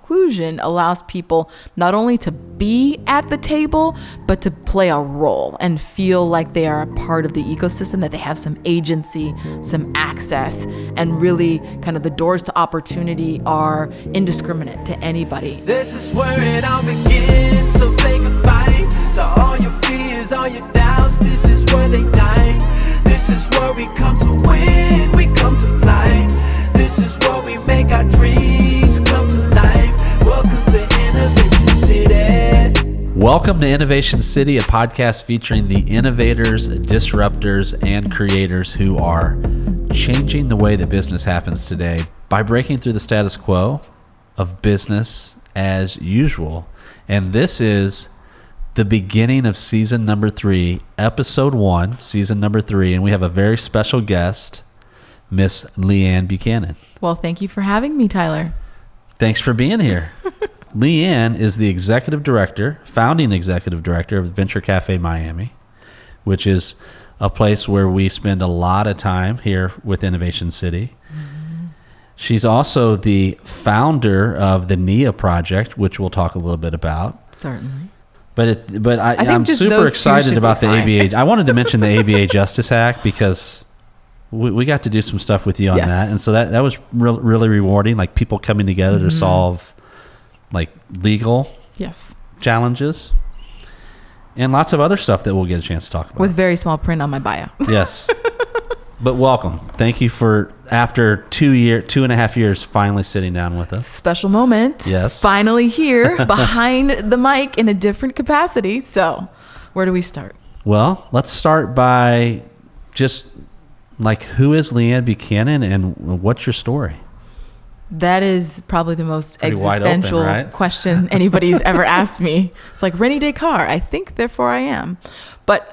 inclusion allows people not only to be at the table, but to play a role and feel like they are a part of the ecosystem, that they have some agency, some access, and really kind of the doors to opportunity are indiscriminate to anybody. This is where it all begins, so say goodbye to all your fears, all your doubts. This is where they die. This is where we come to win, we come to fly. This is where we make our dreams come to life. Welcome to Innovation City. Welcome to Innovation City, a podcast featuring the innovators, disruptors, and creators who are changing the way that business happens today by breaking through the status quo of business as usual. And this is the beginning of season number 3, episode 1, season number 3. And we have a very special guest, Miss Leigh-Ann Buchanan. Well, thank you for having me, Tyler. Thanks for being here. Leigh-Ann is the executive director, founding executive director of Venture Café Miami, which is a place where we spend a lot of time here with Innovation City. Mm-hmm. She's also the founder of the NIA Project, which we'll talk a little bit about. Certainly. But I'm super excited about the ABA. I wanted to mention the ABA Justice Act because we got to do some stuff with you on that. And so that was really rewarding, like people coming together to solve like legal challenges and lots of other stuff that we'll get a chance to talk about. With very small print on my bio. Yes. But welcome. Thank you for, after 2.5 years, finally sitting down with us. Special moment. Yes. Finally here behind the mic in a different capacity. So where do we start? Well, let's start by just like, who is Leigh-Ann Buchanan and what's your story? That is probably the most pretty existential open, right? question anybody's ever asked me. It's like rainy day car. I think, therefore I am. But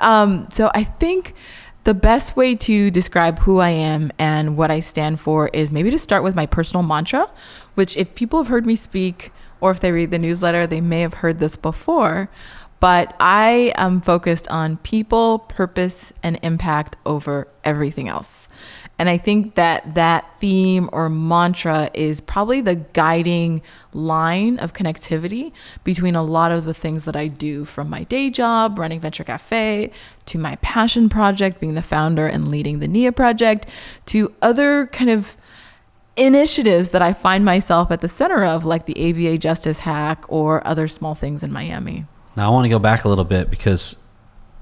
so I think the best way to describe who I am and what I stand for is maybe to start with my personal mantra, which if people have heard me speak or if they read the newsletter, they may have heard this before. But I am focused on people, purpose, and impact over everything else. And I think that theme or mantra is probably the guiding line of connectivity between a lot of the things that I do, from my day job, running Venture Café, to my passion project, being the founder and leading the NIA Project, to other kind of initiatives that I find myself at the center of, like the ABA Justice Hack or other small things in Miami. Now, I want to go back a little bit because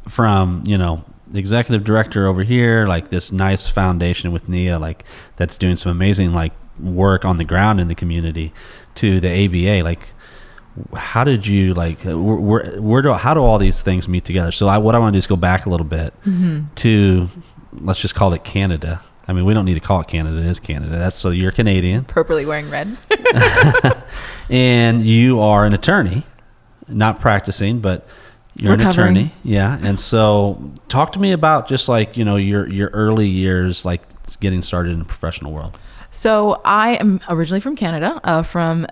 from, the executive director over here, like this nice foundation with NIA, like that's doing some amazing like work on the ground in the community, to the ABA, like how did you like, how do all these things meet together? So what I want to do is go back a little bit to, let's just call it Canada. I mean, we don't need to call it Canada. It is Canada. So you're Canadian. Purposely wearing red. And you are an attorney, not practicing, but you're Recovering. An attorney. Yeah. And so talk to me about just like, your early years, like getting started in the professional world. So I am originally from Canada, from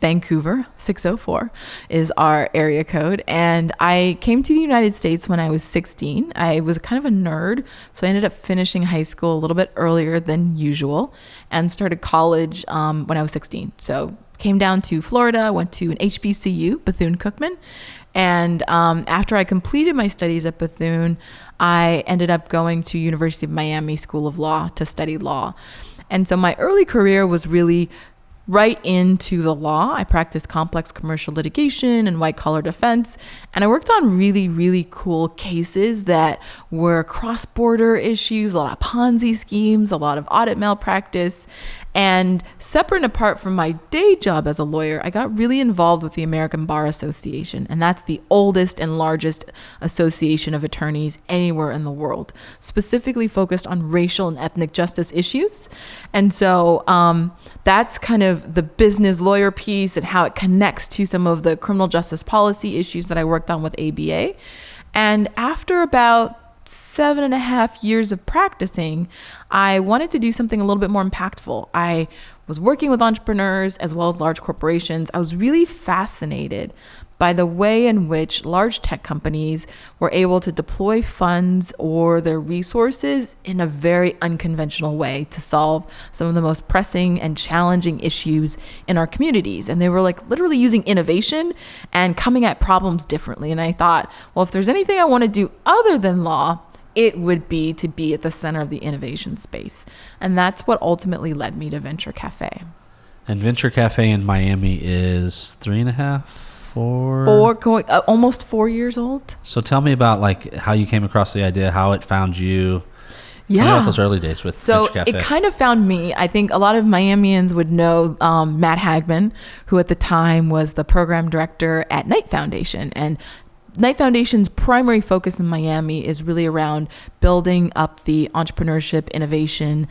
Vancouver. 604 is our area code. And I came to the United States when I was 16. I was kind of a nerd, so I ended up finishing high school a little bit earlier than usual and started college when I was 16. So came down to Florida, went to an HBCU, Bethune-Cookman. And after I completed my studies at Bethune, I ended up going to University of Miami School of Law to study law. And so my early career was really right into the law. I practiced complex commercial litigation and white-collar defense, and I worked on really, really cool cases that were cross-border issues, a lot of Ponzi schemes, a lot of audit malpractice. And separate and apart from my day job as a lawyer, I got really involved with the American Bar Association, and that's the oldest and largest association of attorneys anywhere in the world, specifically focused on racial and ethnic justice issues. And so that's kind of the business lawyer piece and how it connects to some of the criminal justice policy issues that I worked on with ABA. And after about 7.5 years of practicing, I wanted to do something a little bit more impactful. I was working with entrepreneurs as well as large corporations, I was really fascinated by the way in which large tech companies were able to deploy funds or their resources in a very unconventional way to solve some of the most pressing and challenging issues in our communities. And they were like literally using innovation and coming at problems differently. And I thought, well, if there's anything I want to do other than law, it would be to be at the center of the innovation space. And that's what ultimately led me to Venture Café. And Venture Café in Miami is 3.5, 4? Going almost 4 years old. So tell me about like how you came across the idea, how it found you. Tell me about those early days with Venture Café. So it kind of found me. I think a lot of Miamians would know Matt Hagman, who at the time was the program director at Knight Foundation. And Knight Foundation's primary focus in Miami is really around building up the entrepreneurship innovation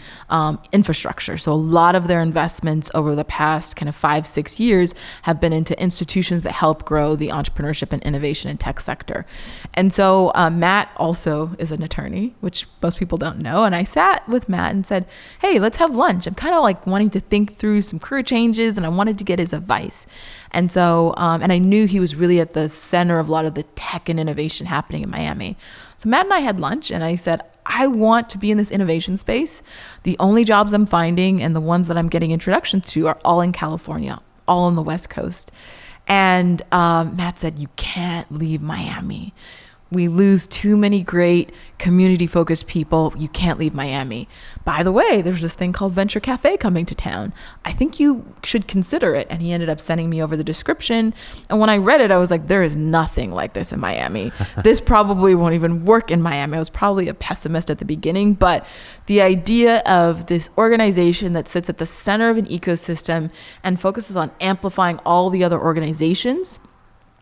infrastructure. So a lot of their investments over the past kind of 5-6 years have been into institutions that help grow the entrepreneurship and innovation and tech sector. And so Matt also is an attorney, which most people don't know. And I sat with Matt and said, hey, let's have lunch. I'm kind of like wanting to think through some career changes, and I wanted to get his advice. And so, and I knew he was really at the center of a lot of the tech and innovation happening in Miami. So Matt and I had lunch, and I said, I want to be in this innovation space. The only jobs I'm finding and the ones that I'm getting introductions to are all in California, all on the West Coast. And Matt said, you can't leave Miami. We lose too many great community-focused people. You can't leave Miami. By the way, there's this thing called Venture Café coming to town. I think you should consider it. And he ended up sending me over the description. And when I read it, I was like, there is nothing like this in Miami. This probably won't even work in Miami. I was probably a pessimist at the beginning. But the idea of this organization that sits at the center of an ecosystem and focuses on amplifying all the other organizations,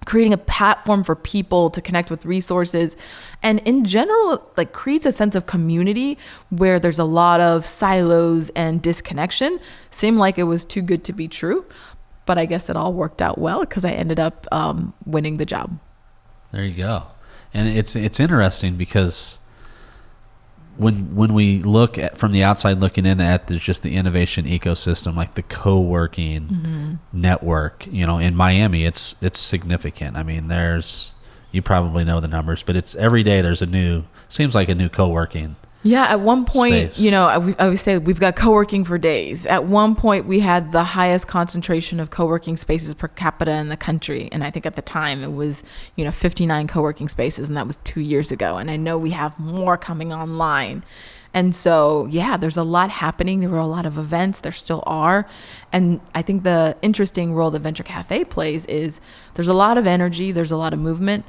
creating a platform for people to connect with resources, and in general, like creates a sense of community where there's a lot of silos and disconnection, seemed like it was too good to be true. But I guess it all worked out well because I ended up winning the job. There you go. And it's interesting because when we look at from the outside looking in at just the innovation ecosystem, like the co-working network, in Miami, it's significant. I mean, you probably know the numbers, but it's every day seems like a new co-working. Yeah, at one point, space. I would say we've got co-working for days. At one point, we had the highest concentration of co-working spaces per capita in the country. And I think at the time it was, 59 co-working spaces, and that was 2 years ago. And I know we have more coming online. And so, yeah, there's a lot happening. There were a lot of events. There still are. And I think the interesting role that Venture Café plays is there's a lot of energy. There's a lot of movement.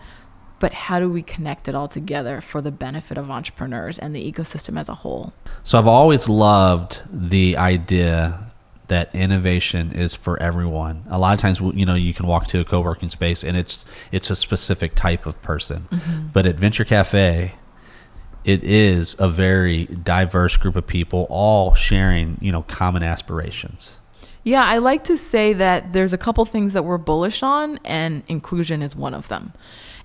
But how do we connect it all together for the benefit of entrepreneurs and the ecosystem as a whole? So I've always loved the idea that innovation is for everyone. A lot of times, you can walk to a co-working space and it's a specific type of person. Mm-hmm. But at Venture Café, it is a very diverse group of people all sharing, common aspirations. Yeah, I like to say that there's a couple things that we're bullish on, and inclusion is one of them.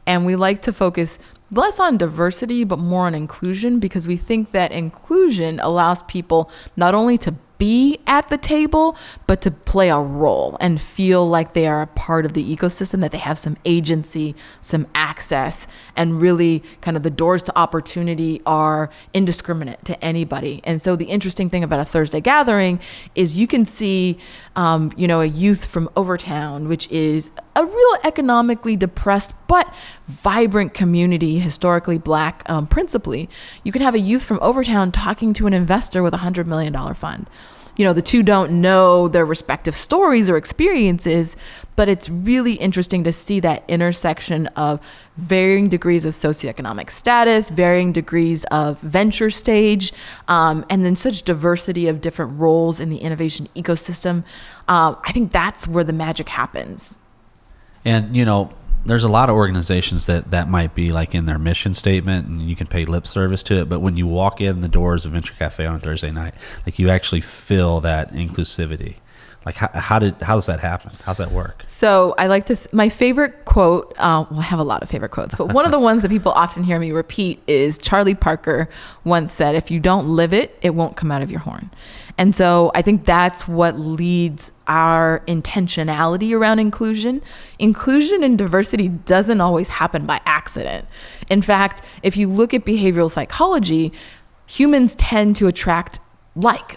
And we like to focus less on diversity, but more on inclusion, because we think that inclusion allows people not only to be at the table, but to play a role and feel like they are a part of the ecosystem, that they have some agency, some access, and really kind of the doors to opportunity are indiscriminate to anybody. And so the interesting thing about a Thursday gathering is you can see, a youth from Overtown, which is a real economically depressed but vibrant community, historically Black principally. You can have a youth from Overtown talking to an investor with $100 million fund. The two don't know their respective stories or experiences, but it's really interesting to see that intersection of varying degrees of socioeconomic status, varying degrees of venture stage, and then such diversity of different roles in the innovation ecosystem. I think that's where the magic happens. And, there's a lot of organizations that might be like in their mission statement and you can pay lip service to it. But when you walk in the doors of Venture Café on Thursday night, like you actually feel that inclusivity. Like how does that happen? How's that work? So I like to, my favorite quote, well, I have a lot of favorite quotes, but one of the ones that people often hear me repeat is Charlie Parker once said, if you don't live it, it won't come out of your horn. And so I think that's what leads our intentionality around inclusion. Inclusion and diversity doesn't always happen by accident. In fact, if you look at behavioral psychology, humans tend to attract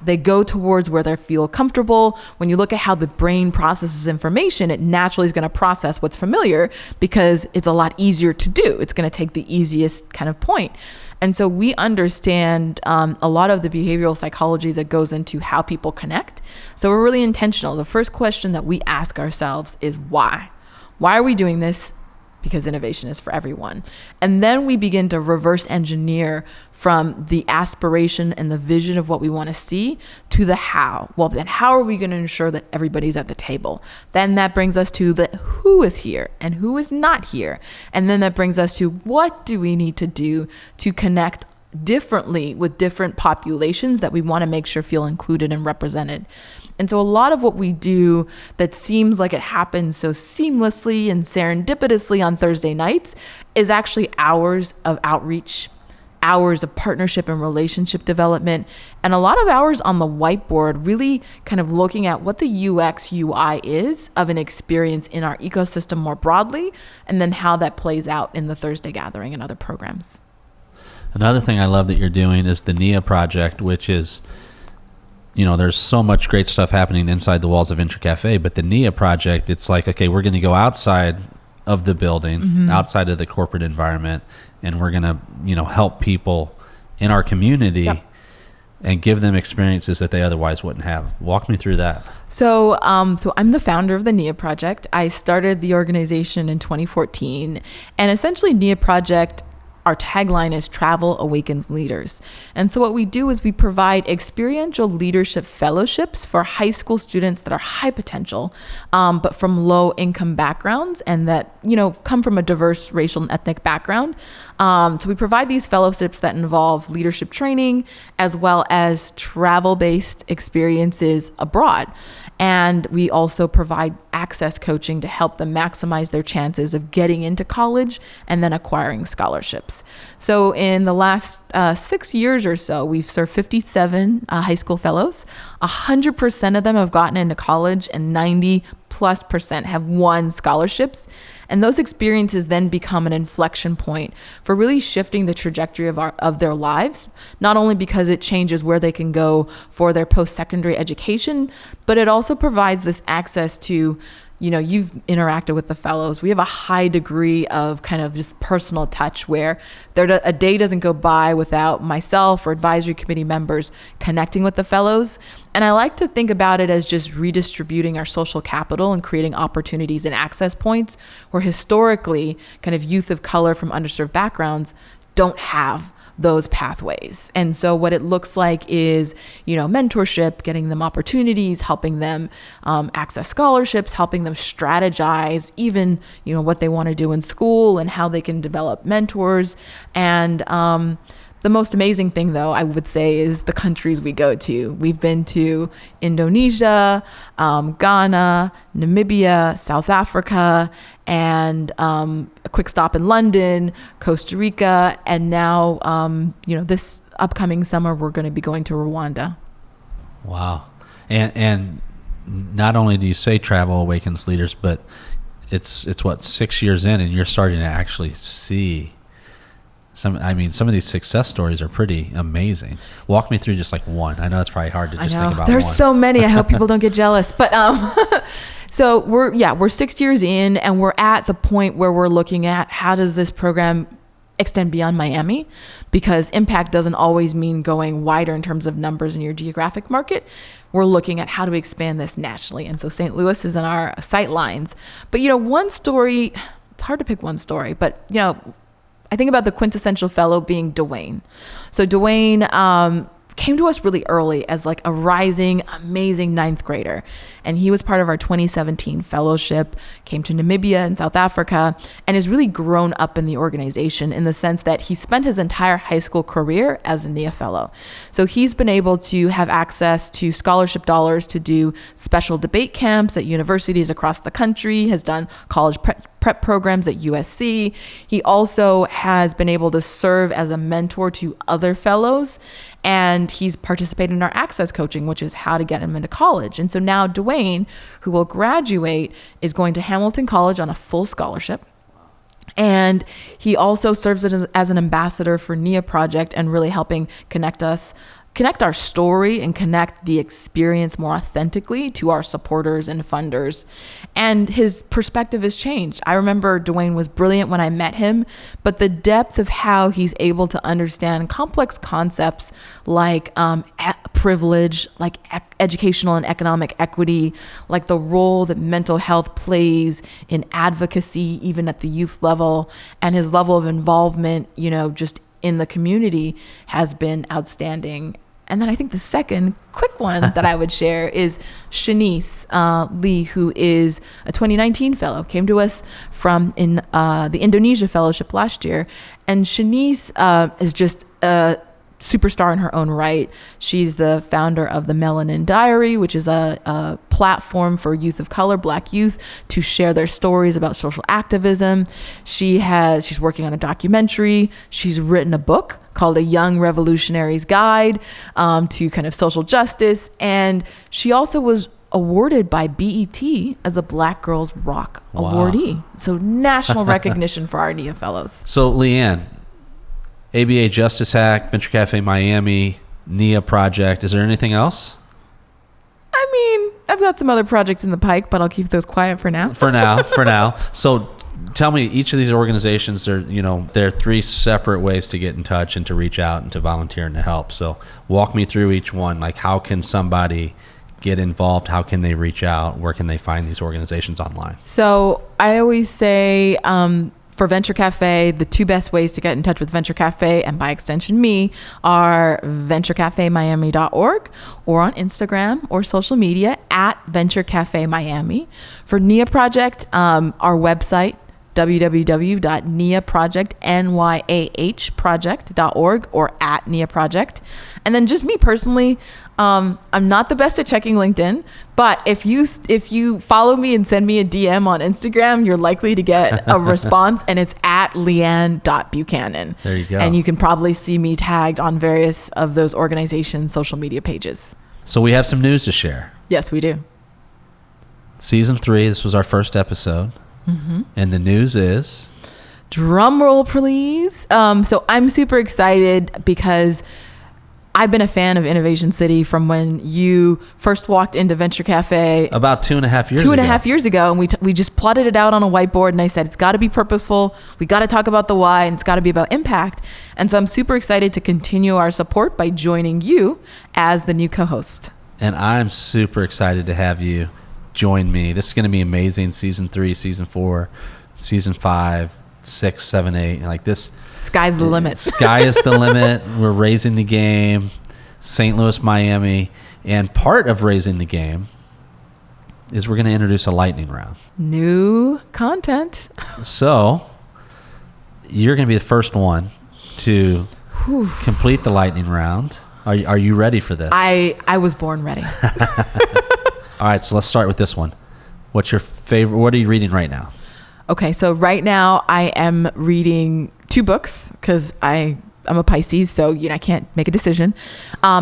they go towards where they feel comfortable. When you look at how the brain processes information, it naturally is going to process what's familiar because it's a lot easier to do. It's going to take the easiest kind of point. And so we understand a lot of the behavioral psychology that goes into how people connect. So we're really intentional. The first question that we ask ourselves is why? Why are we doing this? Because innovation is for everyone. And then we begin to reverse engineer from the aspiration and the vision of what we want to see to the how. Well, then how are we going to ensure that everybody's at the table? Then that brings us to the who is here and who is not here. And then that brings us to what do we need to do to connect differently with different populations that we want to make sure feel included and represented. And so a lot of what we do that seems like it happens so seamlessly and serendipitously on Thursday nights is actually hours of outreach, hours of partnership and relationship development, and a lot of hours on the whiteboard, really kind of looking at what the UX UI is of an experience in our ecosystem more broadly, and then how that plays out in the Thursday gathering and other programs. Another thing I love that you're doing is the NIA Project, which is, there's so much great stuff happening inside the walls of Café, but the NIA Project, it's like, okay, we're going to go outside of the building, outside of the corporate environment, and we're going to, help people in our community and give them experiences that they otherwise wouldn't have. Walk me through that. So I'm the founder of the NIA Project. I started the organization in 2014, and essentially NIA Project, our tagline is Travel Awakens Leaders. And so what we do is we provide experiential leadership fellowships for high school students that are high potential, but from low income backgrounds and that, come from a diverse racial and ethnic background. So we provide these fellowships that involve leadership training as well as travel-based experiences abroad. And we also provide access coaching to help them maximize their chances of getting into college and then acquiring scholarships. So in the last 6 years or so, we've served 57 high school fellows. 100% of them have gotten into college and 90+% have won scholarships. And those experiences then become an inflection point for really shifting the trajectory of their lives, not only because it changes where they can go for their post-secondary education, but it also provides this access to, you've interacted with the fellows. We have a high degree of kind of just personal touch where a day doesn't go by without myself or advisory committee members connecting with the fellows. And I like to think about it as just redistributing our social capital and creating opportunities and access points where historically kind of youth of color from underserved backgrounds don't have those pathways. And so what it looks like is, mentorship, getting them opportunities, helping them access scholarships, helping them strategize even, what they want to do in school and how they can develop mentors. And the most amazing thing, though, I would say, is the countries we go to. We've been to Indonesia, Ghana, Namibia, South Africa, and a quick stop in London, Costa Rica, and now, this upcoming summer, we're going to be going to Rwanda. Wow. And not only do you say Travel Awakens Leaders, but it's 6 years in, and you're starting to actually see some of these success stories are pretty amazing. Walk me through just like one. I know it's probably hard to just think about. There's one. so many. I hope people don't get jealous. But so we're 6 years in, and we're at the point where we're looking at how does this program extend beyond Miami, because impact doesn't always mean going wider in terms of numbers in your geographic market. We're looking at how to expand this nationally. And so St. Louis is in our sight lines. But, one story, it's hard to pick one story, but, I think about the quintessential fellow being Dwayne. So Dwayne came to us really early as like a rising, amazing 9th grader. And he was part of our 2017 fellowship, came to Namibia and South Africa, and has really grown up in the organization in the sense that he spent his entire high school career as a NIA fellow. So he's been able to have access to scholarship dollars to do special debate camps at universities across the country, has done college prep programs at USC. He also has been able to serve as a mentor to other fellows, and he's participated in our access coaching, which is how to get him into college. And so now Dwayne, who will graduate, is going to Hamilton College on a full scholarship. And he also serves as an ambassador for NIA Project and really helping connect our story and connect the experience more authentically to our supporters and funders. And his perspective has changed. I remember Dwayne was brilliant when I met him, but the depth of how he's able to understand complex concepts like privilege, like educational and economic equity, like the role that mental health plays in advocacy, even at the youth level, and his level of involvement, just in the community has been outstanding. And then I think the second quick one that I would share is Shanice Lee, who is a 2019 fellow, came to us from the Indonesia fellowship last year. And Shanice is just a superstar in her own right. She's the founder of the Melanin Diary, which is a platform for youth of color, Black youth, to share their stories about social activism. She's working on a documentary. She's written a book called A Young Revolutionary's Guide to kind of social justice. And she also was awarded by BET as a Black Girls Rock awardee. So national recognition for our NIA fellows. So Leigh-Ann, ABA Justice Hack, Venture Café Miami, NIA Project. Is there anything else? I mean, I've got some other projects in the pike, but I'll keep those quiet for now. For now. So tell me, each of these organizations, there are 3 separate ways to get in touch and to reach out and to volunteer and to help. So walk me through each one. Like, how can somebody get involved? How can they reach out? Where can they find these organizations online? So I always say, for Venture Café, the 2 best ways to get in touch with Venture Café, and by extension me, are venturecafemiami.org or on Instagram or social media at Venture Café Miami. For NIA Project, our website, www.niaproject.org or at NIA Project. And then just me personally, I'm not the best at checking LinkedIn, but if you follow me and send me a DM on Instagram, you're likely to get a response, and it's at Leigh-Ann.Buchanan. There you go. And you can probably see me tagged on various of those organizations' social media pages. So we have some news to share. Yes, we do. Season 3, this was our first episode. Mm-hmm. And the news is? Drum roll, please. So I'm super excited because I've been a fan of Innovation City from when you first walked into Venture Café. About 2.5 years ago. 2.5 years ago. And we just plotted it out on a whiteboard, and I said, it's got to be purposeful. We got to talk about the why, and it's got to be about impact. And so I'm super excited to continue our support by joining you as the new co-host. And I'm super excited to have you join me. This is going to be amazing. Season 3, Season 4, Season 5, 6, 7, 8. Like this. Sky's the limit. Sky is the limit. We're raising the game. St. Louis, Miami. And part of raising the game is we're going to introduce a lightning round. New content. So you're going to be the first one to complete the lightning round. Are you ready for this? I was born ready. All right, so let's start with this one. What's your favorite? What are you reading right now? Okay, so right now I am reading 2 books because I'm a Pisces, so I can't make a decision.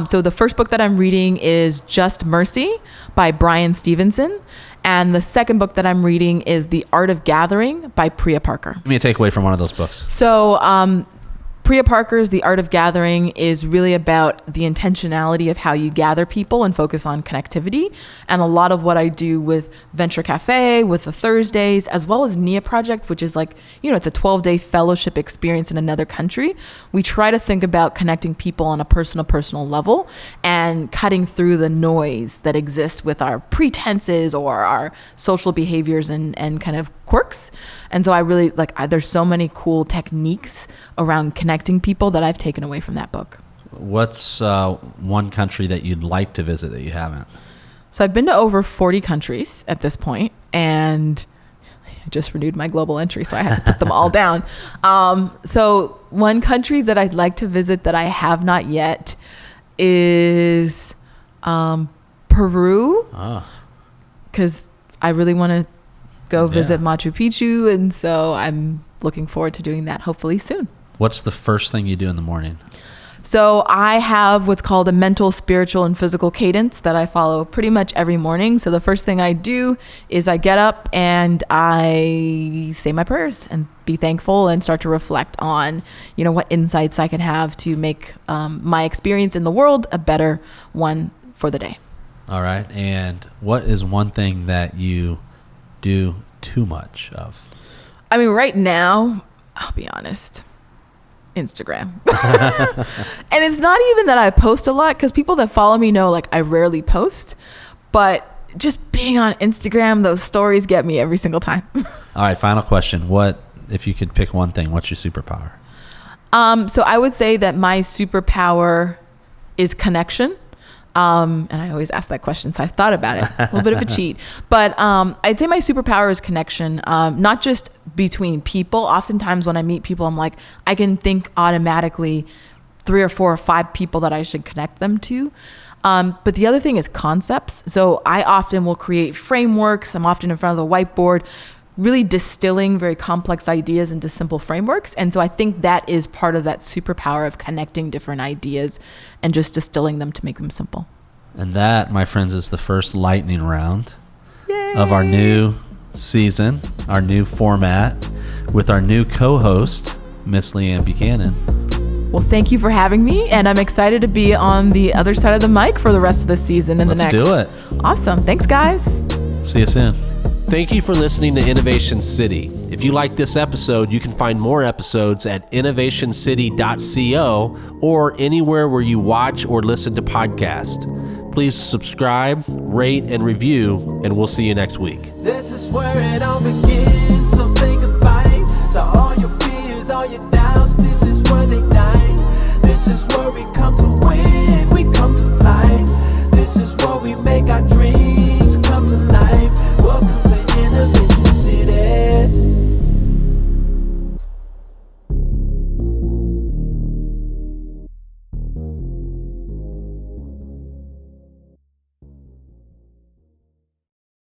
So the first book that I'm reading is Just Mercy by Brian Stevenson. And the second book that I'm reading is The Art of Gathering by Priya Parker. Give me a takeaway from one of those books. So Priya Parker's The Art of Gathering is really about the intentionality of how you gather people and focus on connectivity. And a lot of what I do with Venture Café, with the Thursdays, as well as NIA Project, which is like, it's a 12-day fellowship experience in another country. We try to think about connecting people on a personal level and cutting through the noise that exists with our pretenses or our social behaviors and kind of quirks. And so I really there's so many cool techniques around connecting people that I've taken away from that book. What's one country that you'd like to visit that you haven't? So I've been to over 40 countries at this point, and I just renewed my global entry, so I had to put them all down. So one country that I'd like to visit that I have not yet is Peru, because I really want to go visit Machu Picchu, and so I'm looking forward to doing that hopefully soon. What's the first thing you do in the morning? So I have what's called a mental, spiritual, and physical cadence that I follow pretty much every morning. So the first thing I do is I get up and I say my prayers and be thankful and start to reflect on, what insights I can have to make my experience in the world a better one for the day. All right. And what is one thing that you do too much of? I mean, right now, I'll be honest, Instagram. And it's not even that I post a lot, because people that follow me know I rarely post, but just being on Instagram, those stories get me every single time. All right, final question. What, if you could pick one thing, what's your superpower? So I would say that my superpower is connection. And I always ask that question, so I've thought about it. A little bit of a cheat. But I'd say my superpower is connection, not just between people. Oftentimes when I meet people, I'm like, I can think automatically 3 or 4 or 5 people that I should connect them to. But the other thing is concepts. So I often will create frameworks. I'm often in front of the whiteboard, really distilling very complex ideas into simple frameworks. And so I think that is part of that superpower of connecting different ideas and just distilling them to make them simple. And that, my friends, is the first lightning round Yay! Of our new season, our new format, with our new co-host, Miss Leigh-Ann Buchanan. Well, thank you for having me, and I'm excited to be on the other side of the mic for the rest of the season and Let's the next. Let's do it. Awesome. Thanks, guys. See you soon. Thank you for listening to Innovation City. If you like this episode, you can find more episodes at innovationcity.co or anywhere where you watch or listen to podcasts. Please subscribe, rate, and review, and we'll see you next week. This is where it all begins, so say goodbye to all your fears, all your doubts. This is where they die. This is where we